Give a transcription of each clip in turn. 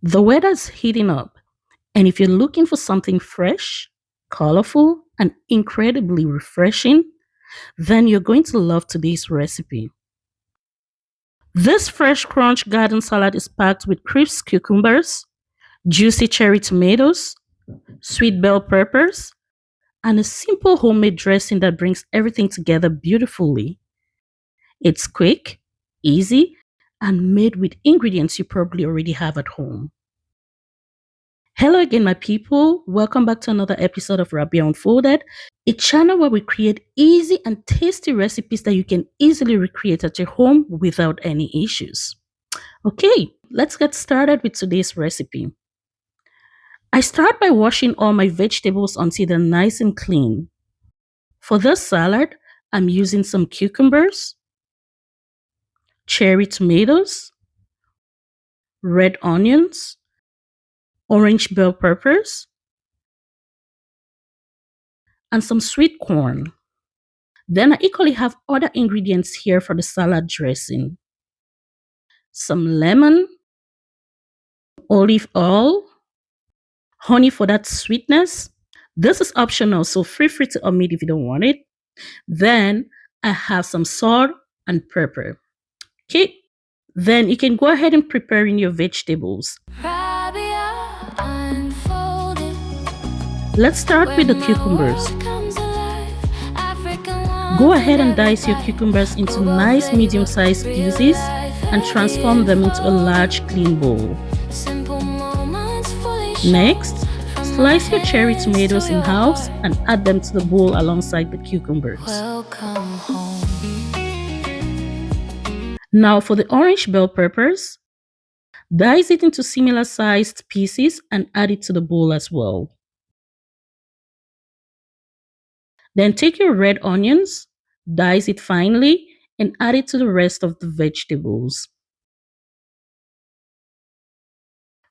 The weather's heating up, and if you're looking for something fresh, colorful, and incredibly refreshing, then you're going to love today's recipe. This fresh crunch garden salad is packed with crisp cucumbers, juicy cherry tomatoes, sweet bell peppers, and a simple homemade dressing that brings everything together beautifully. It's quick, easy, and made with ingredients you probably already have at home. Hello again, my people. Welcome back to another episode of Rabia Unfolded, a channel where we create easy and tasty recipes that you can easily recreate at your home without any issues. Okay, let's get started with today's recipe. I start by washing all my vegetables until they're nice and clean. For this salad, I'm using some cucumbers, cherry tomatoes, red onions, orange bell peppers, and some sweet corn. Then I equally have other ingredients here for the salad dressing. Some lemon, olive oil, honey for that sweetness. This is optional, so feel free to omit if you don't want it. Then I have some salt and pepper. Okay, then you can go ahead and prepare in your vegetables. Rabia unfolded. Let's start with the cucumbers. Go ahead and dice your cucumbers into nice medium-sized pieces and transform them into a large clean bowl. Next, slice your cherry tomatoes in halves and add them to the bowl alongside the cucumbers. Now for the orange bell peppers, dice it into similar sized pieces and add it to the bowl as well. Then take your red onions, dice it finely, and add it to the rest of the vegetables.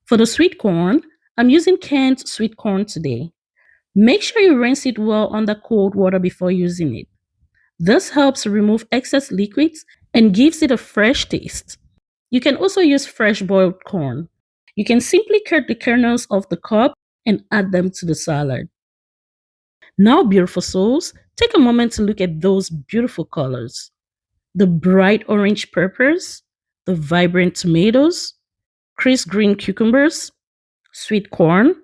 For the sweet corn, I'm using canned sweet corn today. Make sure you rinse it well under cold water before using it. This helps remove excess liquids and gives it a fresh taste. You can also use fresh boiled corn. You can simply cut the kernels off the cob and add them to the salad. Now, beautiful souls, take a moment to look at those beautiful colors. The bright orange peppers, the vibrant tomatoes, crisp green cucumbers, sweet corn,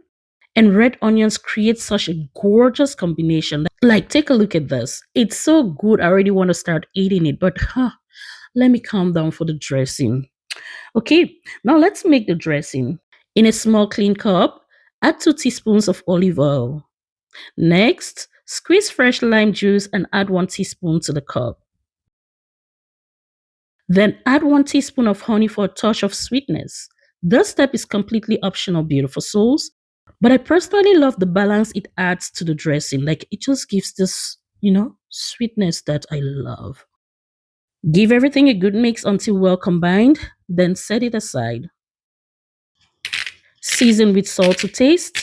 and red onions create such a gorgeous combination. Like, take a look at this. It's so good. I already want to start eating it, but let me calm down for the dressing. Okay, now let's make the dressing. In a small clean cup, add 2 teaspoons of olive oil. Next, squeeze fresh lime juice and add 1 teaspoon to the cup. Then add 1 teaspoon of honey for a touch of sweetness. This step is completely optional, beautiful souls, but I personally love the balance it adds to the dressing. Like, it just gives this, sweetness that I love. Give everything a good mix until well combined, then set it aside. Season with salt to taste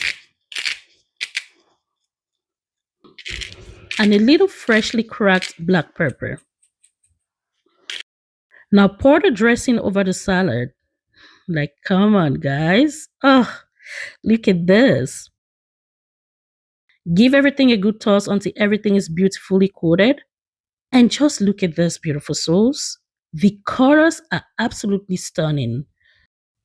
and a little freshly cracked black pepper. Now pour the dressing over the salad. Like, come on, guys. Oh, look at this. Give everything a good toss until everything is beautifully coated. And just look at this, beautiful souls. The colors are absolutely stunning.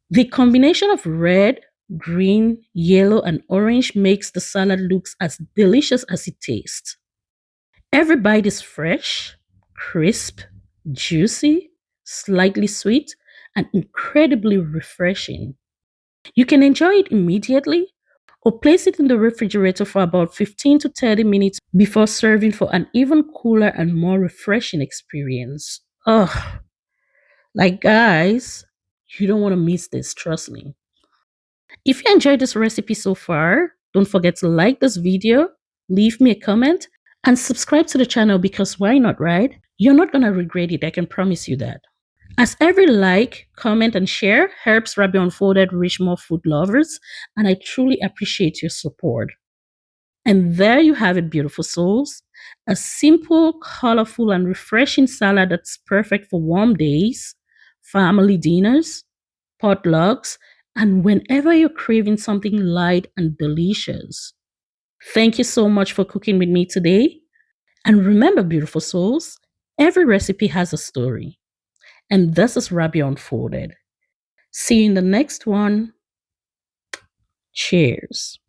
The combination of red, green, yellow, and orange makes the salad look as delicious as it tastes. Every bite is fresh, crisp, juicy, slightly sweet, and incredibly refreshing. You can enjoy it immediately or place it in the refrigerator for about 15 to 30 minutes before serving for an even cooler and more refreshing experience. Oh, like, guys, you don't want to miss this, trust me. If you enjoyed this recipe so far, don't forget to like this video, leave me a comment, and subscribe to the channel because why not, right? You're not gonna regret it, I can promise you that. As every like, comment, and share helps Rabia Unfolded reach more food lovers, and I truly appreciate your support. And there you have it, beautiful souls. A simple, colorful, and refreshing salad that's perfect for warm days, family dinners, potlucks, and whenever you're craving something light and delicious. Thank you so much for cooking with me today. And remember, beautiful souls, every recipe has a story. And this is Rabia Unfolded. See you in the next one. Cheers.